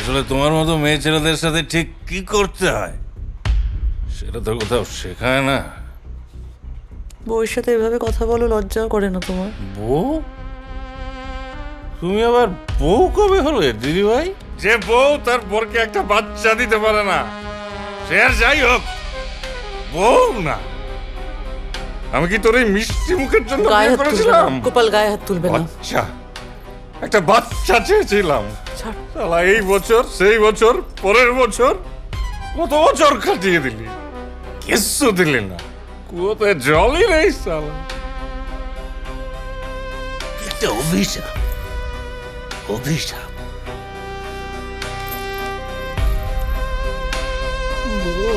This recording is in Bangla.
আসলে তোমার মতো মেয়ে ছেলেদের সাথে ঠিক কি করতে হয় সেটা তো কোথাও শেখায় না। বউয়ের সাথে এভাবে কথা বলো, লজ্জাও করে না তোমার? বউ? তুমি আবার বউ কবে হলে দিদি ভাই? যে বউ তার বরকে একটা বাচ্চা দিতে পারে না সে আর যাই হোক বউ না। আমি কি তোর এই মিষ্টি মুখের জন্য গায়ে বিয়ে হাত তুলবে না, করেছিলাম? গোপাল গায়ে হাত তুলবে না। বাচ্চা, একটা বাচ্চা চেয়েছিলাম। ছাড়। শালা এই বছর সেই বছর পরের বছর কত বছর কাটিয়ে দিলি, কিচ্ছু দিলি না, কুয়োতে জলই নেই শালা। একটা অভিশাপ, অভিশাপ। বউ